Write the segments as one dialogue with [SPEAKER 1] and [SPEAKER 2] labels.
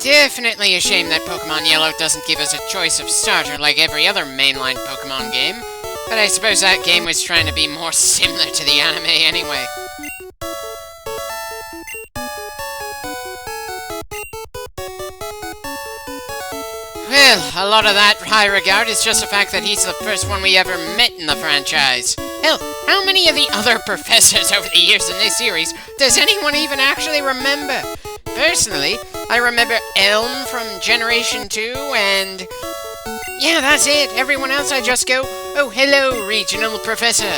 [SPEAKER 1] Definitely a shame that Pokemon Yellow doesn't give us a choice of starter like every other mainline Pokemon game, but I suppose that game was trying to be more similar to the anime anyway. Well, a lot of that high regard is just the fact that he's the first one we ever met in the franchise. Hell, how many of the other professors over the years in this series does anyone even actually remember? Personally, I remember Elm from Generation 2 and... yeah, that's it. Everyone else I just go, oh, hello, Regional Professor.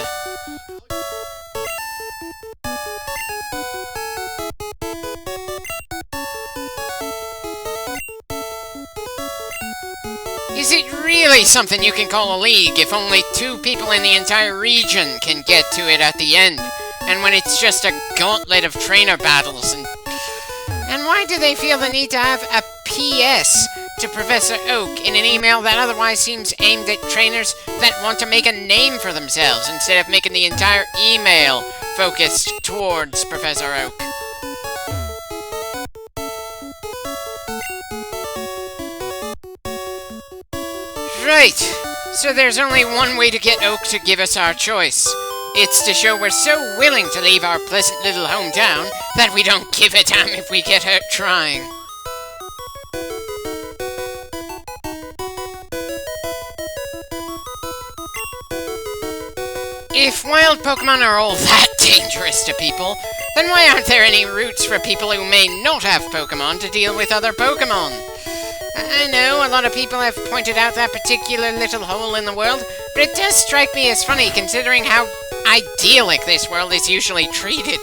[SPEAKER 1] Is it really something you can call a league if only 2 people in the entire region can get to it at the end? And when it's just a gauntlet of trainer battles and why do they feel the need to have a PS to Professor Oak in an email that otherwise seems aimed at trainers that want to make a name for themselves instead of making the entire email focused towards Professor Oak? Right, so there's only one way to get Oak to give us our choice. It's to show we're so willing to leave our pleasant little hometown that we don't give a damn if we get hurt trying. If wild Pokemon are all that dangerous to people, then why aren't there any routes for people who may not have Pokemon to deal with other Pokemon? I know a lot of people have pointed out that particular little hole in the world, but it does strike me as funny considering how idyllic this world is usually treated.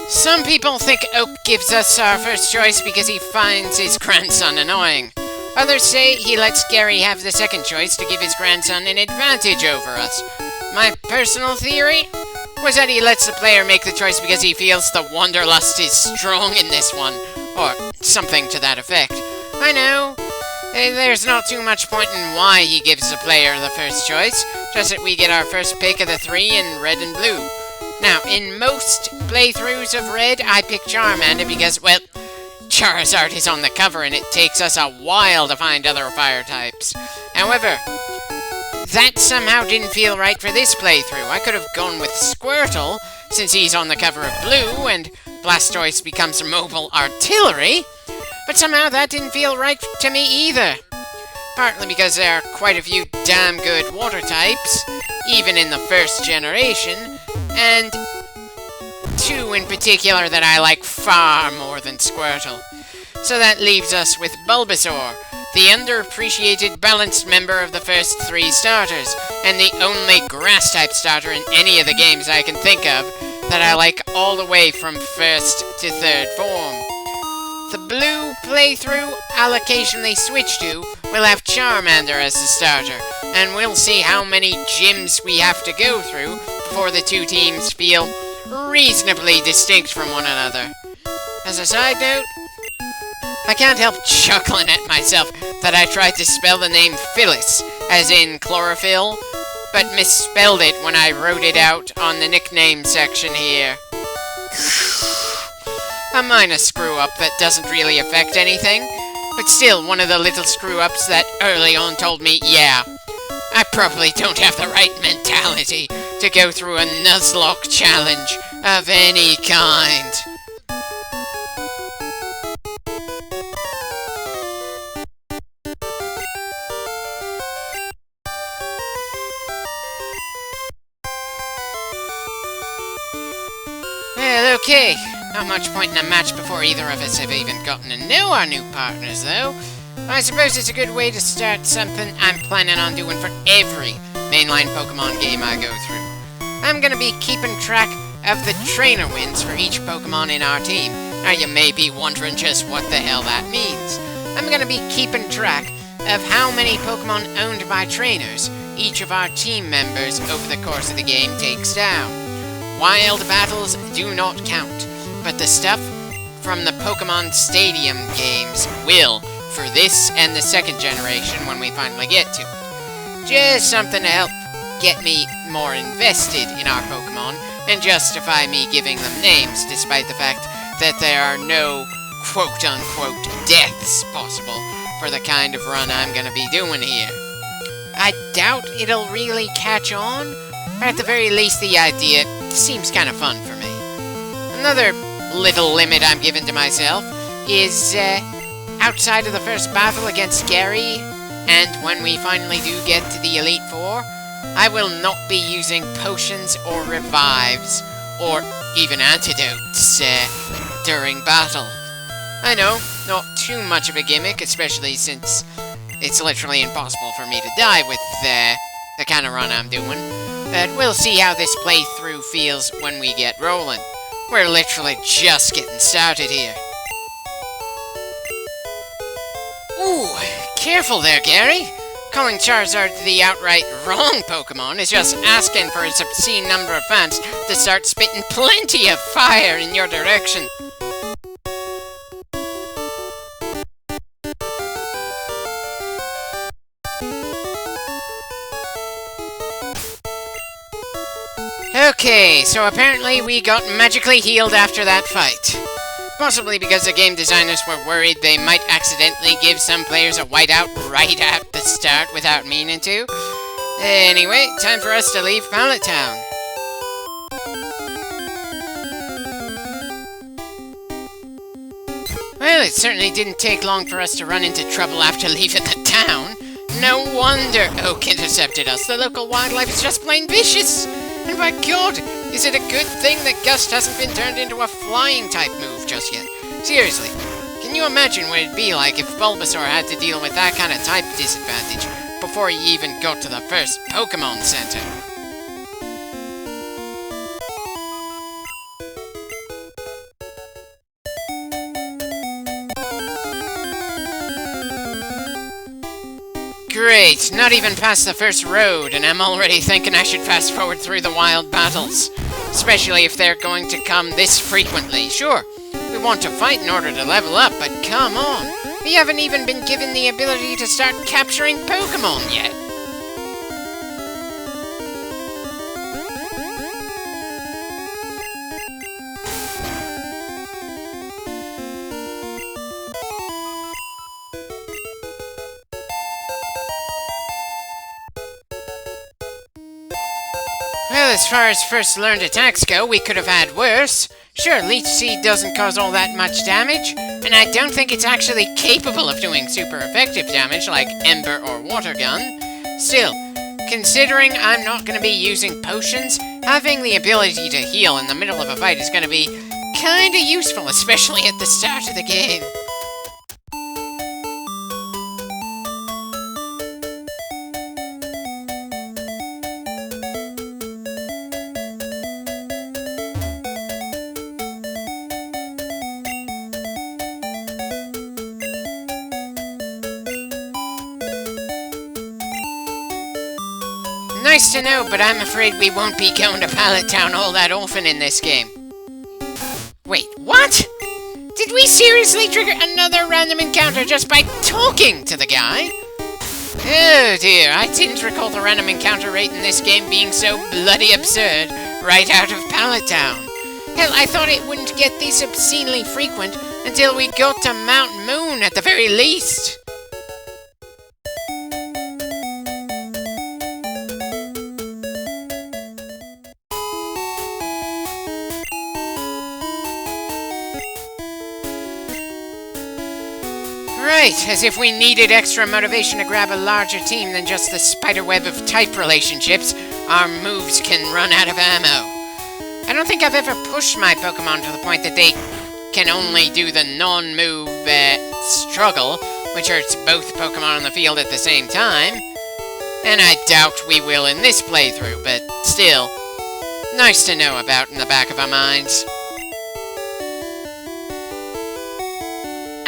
[SPEAKER 1] Some people think Oak gives us our first choice because he finds his grandson annoying. Others say he lets Gary have the second choice to give his grandson an advantage over us. My personal theory was that he lets the player make the choice because he feels the wanderlust is strong in this one, or something to that effect. I know, there's not too much point in why he gives the player the first choice, just that we get our first pick of the 3 in Red and Blue. Now, in most playthroughs of Red, I pick Charmander because, well, Charizard is on the cover and it takes us a while to find other fire types. However, that somehow didn't feel right for this playthrough. I could have gone with Squirtle, since he's on the cover of Blue, and Blastoise becomes mobile artillery, but somehow that didn't feel right to me either. Partly because there are quite a few damn good water types, even in the first generation, and 2 in particular that I like far more than Squirtle. So that leaves us with Bulbasaur, the underappreciated balanced member of the first 3 starters, and the only grass-type starter in any of the games I can think of that I like all the way from first to 3rd form. The Blue playthrough I'll occasionally switch to will have Charmander as the starter, and we'll see how many gyms we have to go through before the 2 teams feel reasonably distinct from one another. As a side note, I can't help chuckling at myself that I tried to spell the name Phyllis, as in chlorophyll, but misspelled it when I wrote it out on the nickname section here. A minor screw-up that doesn't really affect anything, but still one of the little screw-ups that early on told me, yeah, I probably don't have the right mentality to go through a Nuzlocke challenge of any kind. Well, okay. Not much point in a match before either of us have even gotten to know our new partners, though. I suppose it's a good way to start something I'm planning on doing for every mainline Pokemon game I go through. I'm gonna be keeping track of the trainer wins for each Pokemon in our team. Now you may be wondering just what the hell that means. I'm gonna be keeping track of how many Pokemon owned by trainers each of our team members over the course of the game takes down. Wild battles do not count, but the stuff from the Pokemon Stadium games will for this and the second generation when we finally get to it. Just something to help get me more invested in our Pokemon and justify me giving them names, despite the fact that there are no quote-unquote deaths possible for the kind of run I'm gonna be doing here. I doubt it'll really catch on, but at the very least the idea seems kind of fun for me. Another little limit I'm giving to myself is outside of the first battle against Gary, and when we finally do get to the Elite Four, I will not be using potions or revives, or even antidotes, during battle. I know, not too much of a gimmick, especially since it's literally impossible for me to die with the kind of run I'm doing, but we'll see how this playthrough feels when we get rolling. We're literally just getting started here. Ooh, careful there, Gary! Calling Charizard the outright wrong Pokemon is just asking for its obscene number of fans to start spitting plenty of fire in your direction. Okay, so apparently we got magically healed after that fight. Possibly because the game designers were worried they might accidentally give some players a whiteout right at the start without meaning to. Anyway, time for us to leave Pallet Town. Well, it certainly didn't take long for us to run into trouble after leaving the town. No wonder Oak intercepted us. The local wildlife is just plain vicious. And by God, is it a good thing that Gust hasn't been turned into a flying-type move just yet? Seriously, can you imagine what it'd be like if Bulbasaur had to deal with that kind of type disadvantage before he even got to the first Pokemon Center? Great, not even past the first road, and I'm already thinking I should fast forward through the wild battles. Especially if they're going to come this frequently. Sure, we want to fight in order to level up, but come on. We haven't even been given the ability to start capturing Pokemon yet. Well, as far as first learned attacks go, we could have had worse. Sure, Leech Seed doesn't cause all that much damage, and I don't think it's actually capable of doing super effective damage like Ember or Water Gun. Still, considering I'm not going to be using potions, having the ability to heal in the middle of a fight is going to be kinda useful, especially at the start of the game. Nice to know, but I'm afraid we won't be going to Pallet Town all that often in this game. Wait, what? Did we seriously trigger another random encounter just by talking to the guy? Oh dear, I didn't recall the random encounter rate in this game being so bloody absurd right out of Pallet Town. Hell, I thought it wouldn't get this obscenely frequent until we got to Mount Moon at the very least. Right, as if we needed extra motivation to grab a larger team than just the spiderweb of type relationships, our moves can run out of ammo. I don't think I've ever pushed my Pokemon to the point that they can only do the non-move struggle, which hurts both Pokemon on the field at the same time. And I doubt we will in this playthrough, but still, nice to know about in the back of our minds.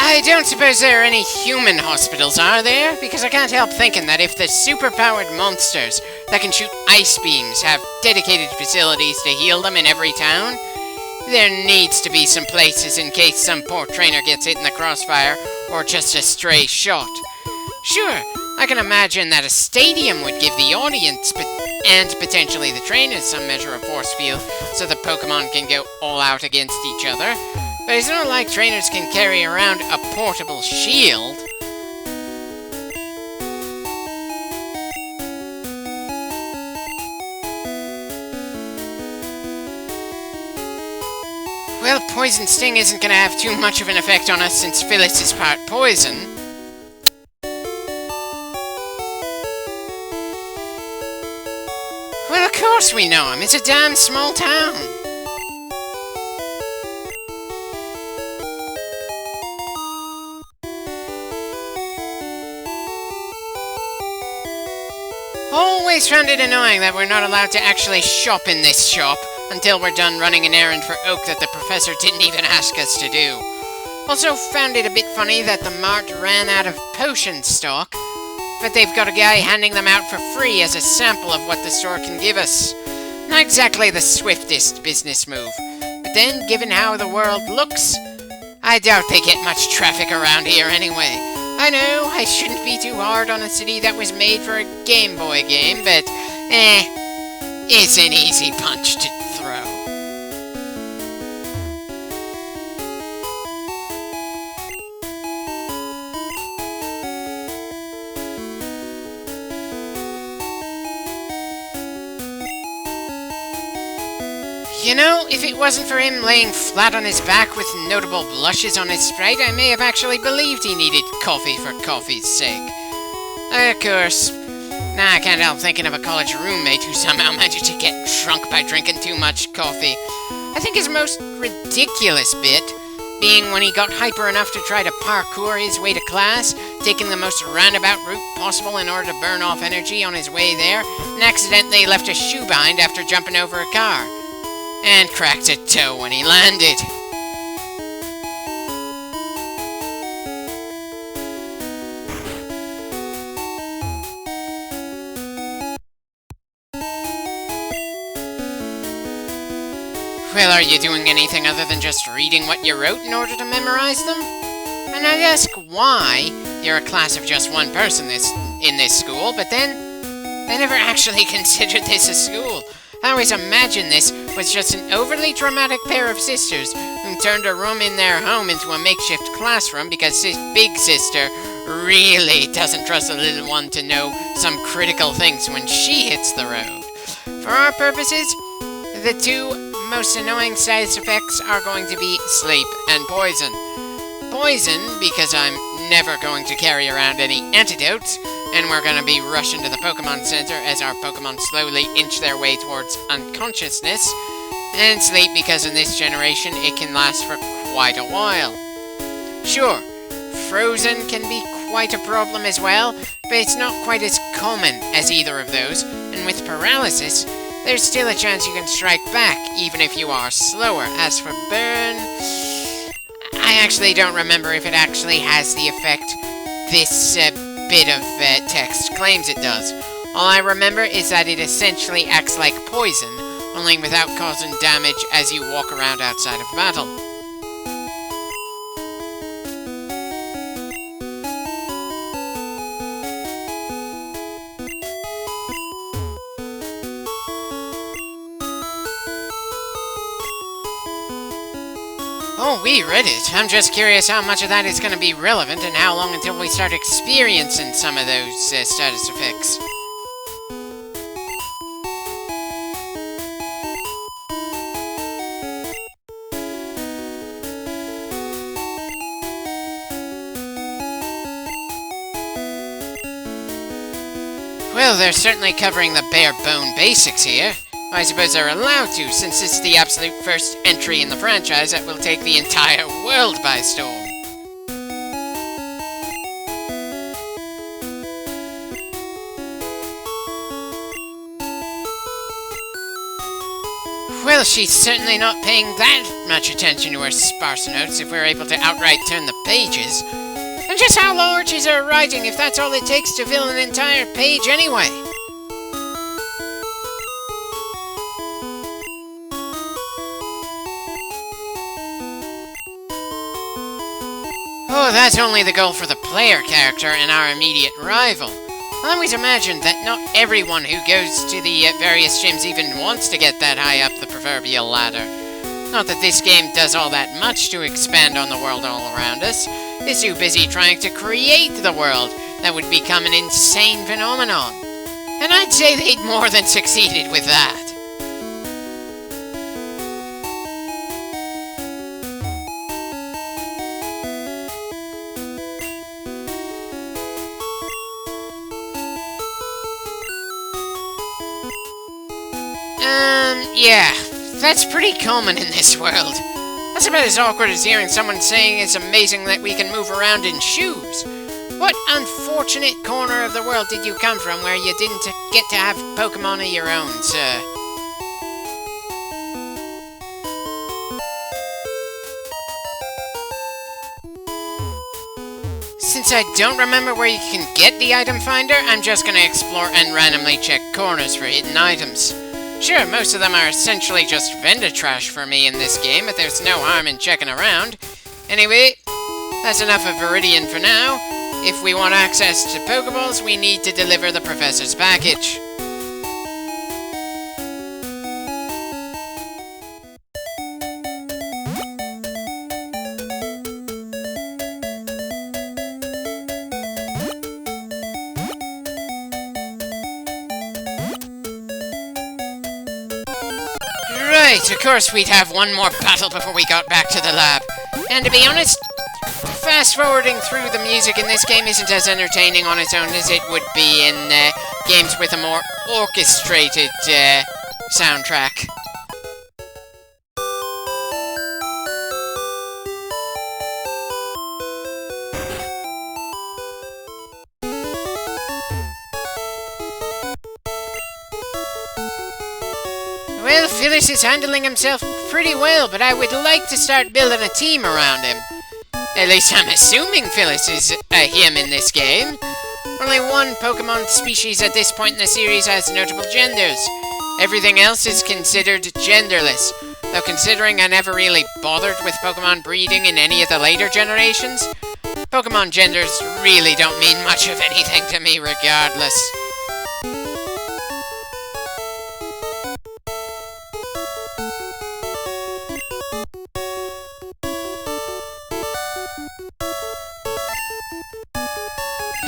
[SPEAKER 1] I don't suppose there are any human hospitals, are there? Because I can't help thinking that if the superpowered monsters that can shoot ice beams have dedicated facilities to heal them in every town, There needs to be some places in case some poor trainer gets hit in the crossfire, or just a stray shot. Sure, I can imagine that a stadium would give the audience, and potentially the trainers, some measure of force field, so the Pokemon can go all out against each other. But it's not like trainers can carry around a portable shield. Well, Poison Sting isn't gonna have too much of an effect on us since Phyllis is part poison. Well, of course we know him. It's a damn small town. Always found it annoying that we're not allowed to actually shop in this shop until we're done running an errand for Oak that the professor didn't even ask us to do. Also found it a bit funny that the mart ran out of potion stock, but they've got a guy handing them out for free as a sample of what the store can give us. Not exactly the swiftest business move, but then, given how the world looks, I doubt they get much traffic around here anyway. I know, I shouldn't be too hard on a city that was made for a Game Boy game, but, it's an easy punch to throw. You know, if it wasn't for him laying flat on his back with notable blushes on his sprite, I may have actually believed he needed coffee for coffee's sake. Of course, I can't help thinking of a college roommate who somehow managed to get drunk by drinking too much coffee. I think his most ridiculous bit being when he got hyper enough to try to parkour his way to class, taking the most roundabout route possible in order to burn off energy on his way there, and accidentally left a shoe behind after jumping over a car. And cracked a toe when he landed. Well, are you doing anything other than just reading what you wrote in order to memorize them? And I'd ask why you're a class of just one person in this school, but then I never actually considered this a school. I always imagined this was just an overly dramatic pair of sisters who turned a room in their home into a makeshift classroom because big sister really doesn't trust the little one to know some critical things when she hits the road. For our purposes, the two most annoying side effects are going to be sleep and poison. Poison, because I'm never going to carry around any antidotes, and we're going to be rushing to the Pokemon Center as our Pokemon slowly inch their way towards unconsciousness. And sleep because in this generation it can last for quite a while. Sure, frozen can be quite a problem as well, but it's not quite as common as either of those, and with paralysis, there's still a chance you can strike back, even if you are slower. As for burn, I actually don't remember if it actually has the effect this bit of text claims it does. All I remember is that it essentially acts like poison, only without causing damage as you walk around outside of battle. Oh, we read it. I'm just curious how much of that is going to be relevant and how long until we start experiencing some of those status effects. Well, they're certainly covering the bare-bone basics here. I suppose they're allowed to, since this is the absolute first entry in the franchise that will take the entire world by storm. Well, she's certainly not paying that much attention to her sparse notes if we're able to outright turn the pages. And just how large is her writing if that's all it takes to fill an entire page anyway? Oh, that's only the goal for the player character and our immediate rival. I always imagined that not everyone who goes to the various gyms even wants to get that high up the proverbial ladder. Not that this game does all that much to expand on the world all around us. It's too busy trying to create the world that would become an insane phenomenon. And I'd say they'd more than succeeded with that. Yeah, that's pretty common in this world. That's about as awkward as hearing someone saying it's amazing that we can move around in shoes. What unfortunate corner of the world did you come from where you didn't get to have Pokemon of your own, sir? Since I don't remember where you can get the item finder, I'm just gonna explore and randomly check corners for hidden items. Sure, most of them are essentially just vendor trash for me in this game, but there's no harm in checking around. Anyway, that's enough of Viridian for now. If we want access to Pokeballs, we need to deliver the Professor's package. Right, of course we'd have one more battle before we got back to the lab. And to be honest, fast-forwarding through the music in this game isn't as entertaining on its own as it would be in games with a more orchestrated soundtrack. Well, Phyllis is handling himself pretty well, but I would like to start building a team around him. At least I'm assuming Phyllis is a him in this game. Only one Pokemon species at this point in the series has notable genders. Everything else is considered genderless. Though considering I never really bothered with Pokemon breeding in any of the later generations, Pokemon genders really don't mean much of anything to me regardless.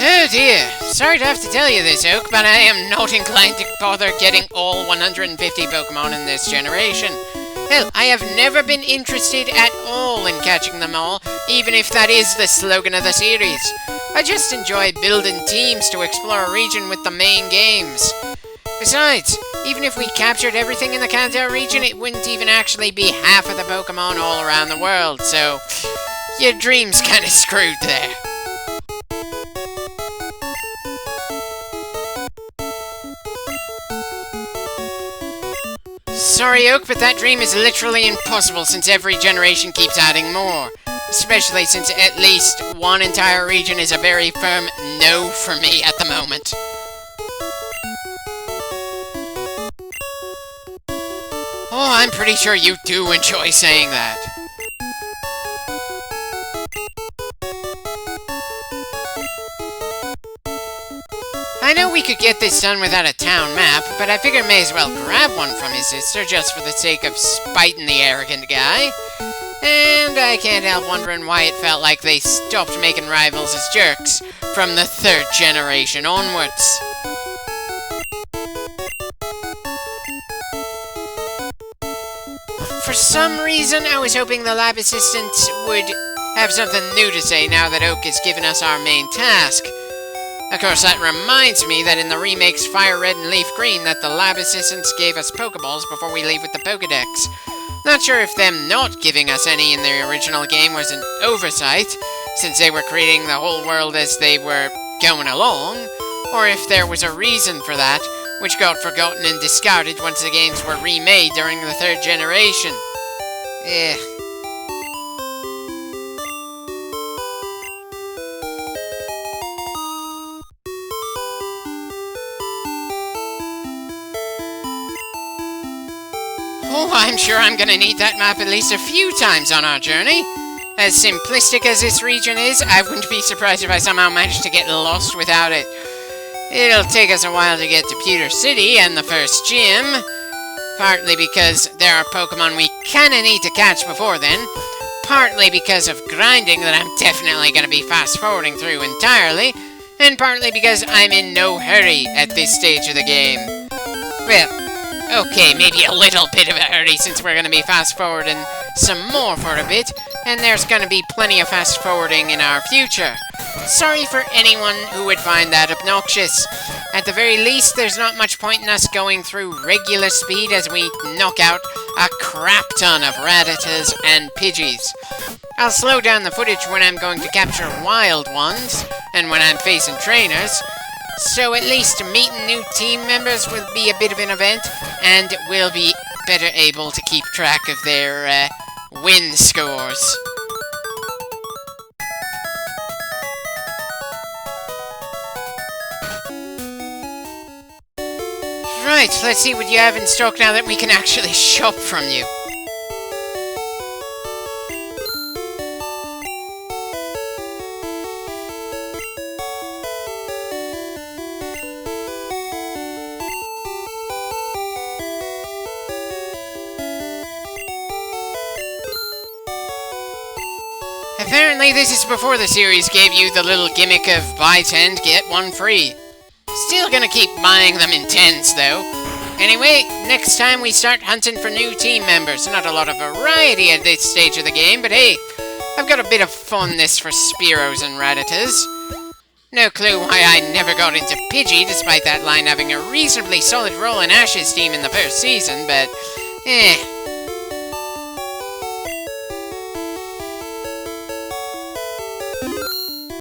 [SPEAKER 1] Oh dear, sorry to have to tell you this, Oak, but I am not inclined to bother getting all 150 Pokemon in this generation. Hell, I have never been interested at all in catching them all, even if that is the slogan of the series. I just enjoy building teams to explore a region with the main games. Besides, even if we captured everything in the Kanto region, it wouldn't even actually be half of the Pokemon all around the world, so your dream's kinda screwed there. Sorry, Oak, but that dream is literally impossible since every generation keeps adding more. Especially since at least one entire region is a very firm no for me at the moment. Oh, I'm pretty sure you do enjoy saying that. I know we could get this done without a town map, but I figure I may as well grab one from his sister just for the sake of spiting the arrogant guy. And I can't help wondering why it felt like they stopped making rivals as jerks from the 3rd generation onwards. For some reason, I was hoping the lab assistant would have something new to say now that Oak has given us our main task. Of course, that reminds me that in the remakes Fire Red and Leaf Green that the lab assistants gave us Pokeballs before we leave with the Pokedex. Not sure if them not giving us any in the original game was an oversight, since they were creating the whole world as they were going along, or if there was a reason for that, which got forgotten and discarded once the games were remade during the 3rd generation. Oh, I'm sure I'm gonna need that map at least a few times on our journey. As simplistic as this region is, I wouldn't be surprised if I somehow managed to get lost without it. It'll take us a while to get to Pewter City and the first gym, partly because there are Pokemon we kinda need to catch before then, partly because of grinding that I'm definitely gonna be fast-forwarding through entirely, and partly because I'm in no hurry at this stage of the game. Well, okay, maybe a little bit of a hurry since we're gonna be fast-forwarding some more for a bit, and there's gonna be plenty of fast-forwarding in our future. Sorry for anyone who would find that obnoxious. At the very least, there's not much point in us going through regular speed as we knock out a crap ton of Rattatas and Pidgeys. I'll slow down the footage when I'm going to capture wild ones, and when I'm facing trainers, so at least meeting new team members will be a bit of an event, and we'll be better able to keep track of their, win scores. Right, let's see what you have in stock now that we can actually shop from you. Apparently this is before the series gave you the little gimmick of buy 10, get 1 free. Still gonna keep buying them in 10s though. Anyway, next time we start hunting for new team members. Not a lot of variety at this stage of the game, but hey, I've got a bit of fondness for Spearows and Rattatas. No clue why I never got into Pidgey, despite that line having a reasonably solid role in Ash's team in the first season, but